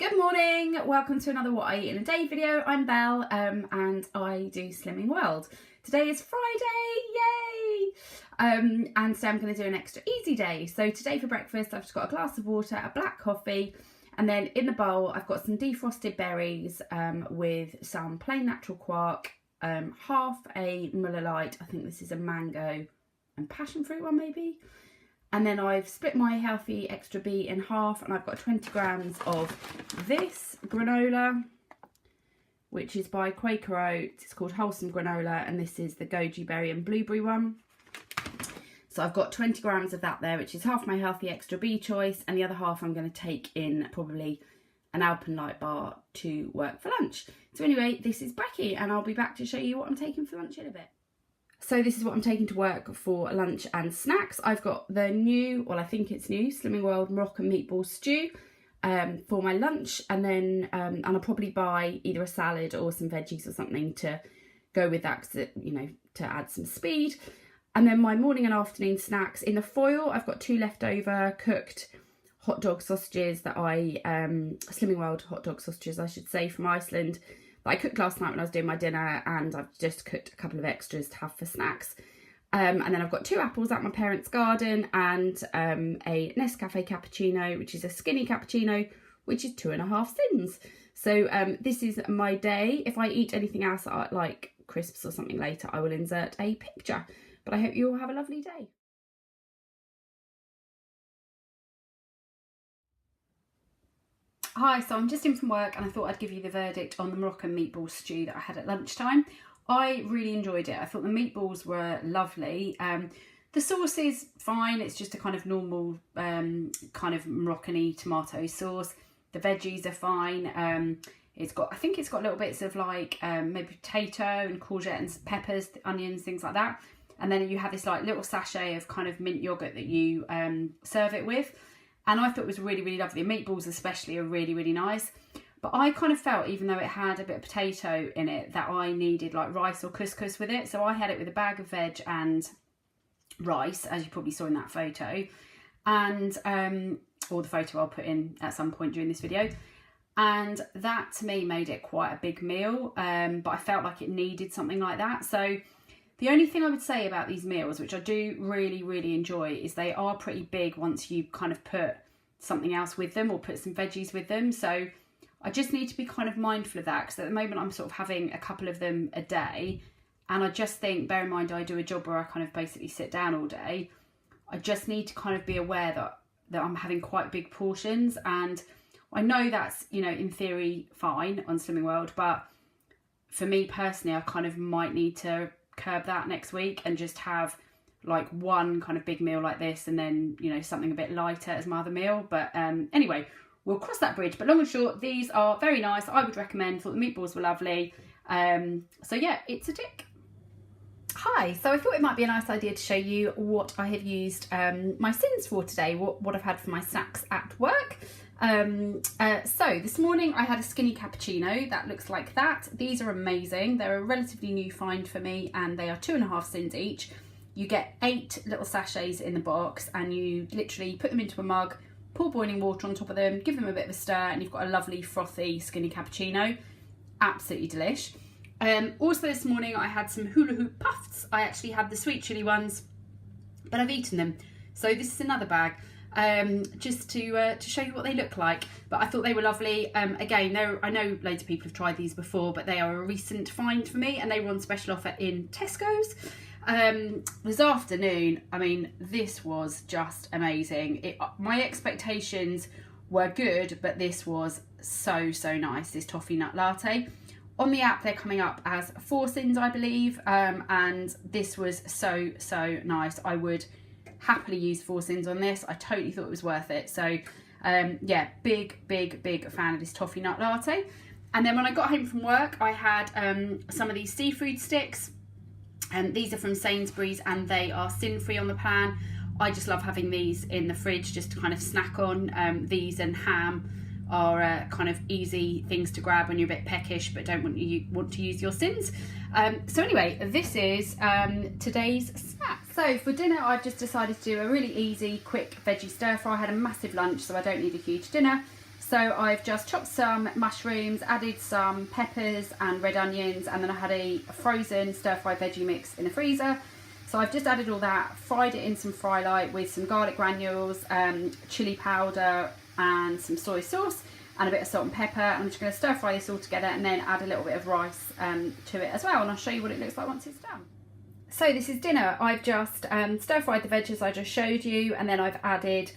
Good morning, welcome to another What I Eat in a Day video. I'm Belle and I do Slimming World. Today is Friday, yay! And today I'm going to do an extra easy day. So today for breakfast I've just got a glass of water, a black coffee, and then in the bowl I've got some defrosted berries with some plain natural quark, half a Muller Lite, I think this is a mango and passion fruit one maybe. And then I've split my healthy extra B in half, and I've got 20 grams of this granola, which is by Quaker Oats. It's called Wholesome Granola, and this is the goji berry and blueberry one. So I've got 20 grams of that there, which is half my healthy extra B choice, and the other half I'm going to take in probably an Alpenlight bar to work for lunch. So anyway, this is Becky, and I'll be back to show you what I'm taking for lunch in a bit. So this is what I'm taking to work for lunch and snacks. I've got the new, well I think it's new, Slimming World Moroccan meatball stew for my lunch, and then and I'll probably buy either a salad or some veggies or something to go with that, because you know, to add some speed. And then my morning and afternoon snacks in the foil, I've got 2 leftover cooked hot dog sausages that Slimming World hot dog sausages I should say, from Iceland, that I cooked last night when I was doing my dinner, and I've just cooked a couple of extras to have for snacks. And then I've got 2 apples out my parents' garden, and a Nescafe cappuccino, which is a skinny cappuccino, which is 2.5 sins. So this is my day. If I eat anything else like crisps or something later, I will insert a picture. But I hope you all have a lovely day. Hi, so I'm just in from work and I thought I'd give you the verdict on the Moroccan meatball stew that I had at lunchtime. I really enjoyed it. I thought the meatballs were lovely. The sauce is fine. It's just a kind of normal kind of Moroccan-y tomato sauce. The veggies are fine. I think it's got little bits of like maybe potato and courgette and peppers, onions, things like that. And then you have this like little sachet of kind of mint yogurt that you serve it with. And I thought it was really, really lovely. The meatballs especially are really, really nice. But I kind of felt, even though it had a bit of potato in it, that I needed like rice or couscous with it. So I had it with a bag of veg and rice, as you probably saw in that photo. And, or the photo I'll put in at some point during this video. And that to me made it quite a big meal. But I felt like it needed something like that. So the only thing I would say about these meals, which I do really, really enjoy, is they are pretty big once you kind of put something else with them or put some veggies with them. So I just need to be kind of mindful of that, because at the moment I'm sort of having a couple of them a day. And I just think, bear in mind I do a job where I kind of basically sit down all day. I just need to kind of be aware that I'm having quite big portions. And I know that's, you know, in theory fine on Slimming World, but for me personally, I kind of might need to curb that next week and just have like one kind of big meal like this, and then, you know, something a bit lighter as my other meal. But anyway, we'll cross that bridge. But long and short, these are very nice. I would recommend. Thought the meatballs were lovely. So yeah, it's a tick. Hi, so I thought it might be a nice idea to show you what I have used my sins for today, what I've had for my snacks at work. So this morning I had a skinny cappuccino that looks like that. These are amazing. They're a relatively new find for me, and they are 2.5 sins each. You get 8 little sachets in the box, and you literally put them into a mug, pour boiling water on top of them, give them a bit of a stir, and you've got a lovely frothy skinny cappuccino. Absolutely delish. Also this morning I had some hula hoop puffs. I actually had the sweet chili ones, but I've eaten them. So this is another bag. Just to show you what they look like. But I thought they were lovely. Again, I know loads of people have tried these before, but they are a recent find for me, and they were on special offer in Tesco's. This afternoon, I mean, this was just amazing. My expectations were good, but this was so nice, this toffee nut latte. On the app they're coming up as 4 sins, I believe, and this was so nice. I would happily use 4 sins on this. I totally thought it was worth it. So yeah, big fan of this toffee nut latte. And then when I got home from work, I had some of these seafood sticks, and these are from Sainsbury's, and they are sin-free on the pan. I just love having these in the fridge just to kind of snack on. These and ham are kind of easy things to grab when you're a bit peckish but don't want to use your sins. So anyway, this is today's snack. So for dinner, I've just decided to do a really easy, quick veggie stir fry. I had a massive lunch, so I don't need a huge dinner. So I've just chopped some mushrooms, added some peppers and red onions, and then I had a frozen stir-fried veggie mix in the freezer. So I've just added all that, fried it in some fry light with some garlic granules, chili powder and some soy sauce and a bit of salt and pepper. I'm just going to stir fry this all together and then add a little bit of rice to it as well, and I'll show you what it looks like once it's done. So this is dinner. I've just stir fried the veggies I just showed you, and then I've added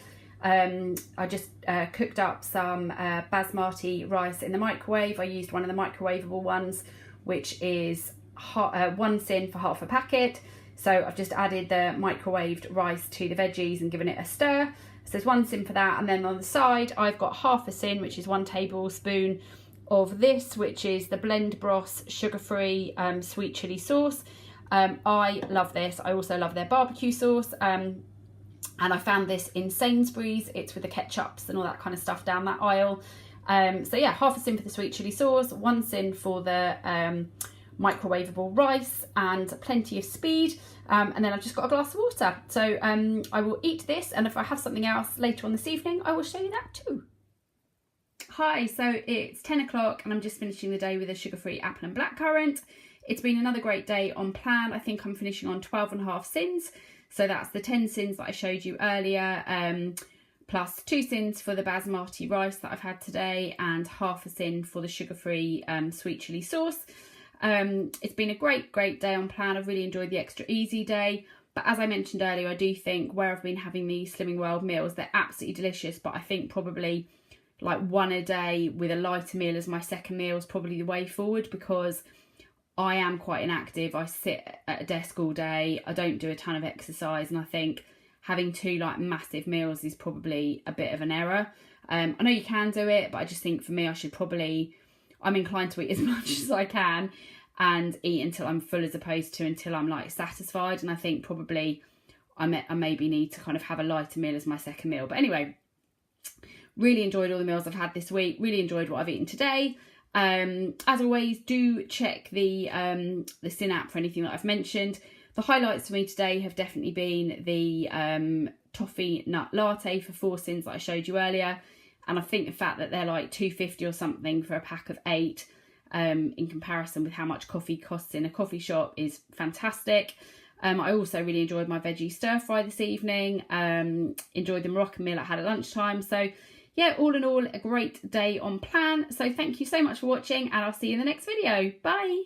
I just cooked up some basmati rice in the microwave. I used one of the microwavable ones, which is 1 sin for half a packet. So I've just added the microwaved rice to the veggies and given it a stir. So there's 1 sin for that, and then on the side I've got half a sin, which is 1 tablespoon of this, which is the Blend Bros sugar-free sweet chili sauce. I love this. I also love their barbecue sauce. And I found this in Sainsbury's. It's with the ketchups and all that kind of stuff down that aisle. So yeah, half a sin for the sweet chili sauce, 1 sin for the microwavable rice, and plenty of speed. And then I've just got a glass of water. So I will eat this, and if I have something else later on this evening, I will show you that too. Hi, so it's 10 o'clock and I'm just finishing the day with a sugar-free apple and blackcurrant. It's been another great day on plan. I think I'm finishing on 12.5 sins. So that's the 10 sins that I showed you earlier, plus 2 sins for the basmati rice that I've had today, and half a sin for the sugar-free sweet chili sauce. It's been a great day on plan. I've really enjoyed the extra easy day. But as I mentioned earlier, I do think where I've been having these Slimming World meals, they're absolutely delicious. But I think probably like 1 a day with a lighter meal as my second meal is probably the way forward, because I am quite inactive. I sit at a desk all day. I don't do a ton of exercise, and I think having 2 like massive meals is probably a bit of an error. I know you can do it, but I just think for me, I'm inclined to eat as much as I can and eat until I'm full, as opposed to until I'm like satisfied. And I think probably I maybe need to kind of have a lighter meal as my second meal. But anyway, really enjoyed all the meals I've had this week. Really enjoyed what I've eaten today. As always, do check the Sin app for anything that I've mentioned. The highlights for me today have definitely been the toffee nut latte for 4 sins that I showed you earlier, and I think the fact that they're like $2.50 or something for a pack of 8 in comparison with how much coffee costs in a coffee shop is fantastic. I also really enjoyed my veggie stir fry this evening. Enjoyed the Moroccan meal I had at lunchtime. So yeah, all in all, a great day on plan. So thank you so much for watching, and I'll see you in the next video. Bye.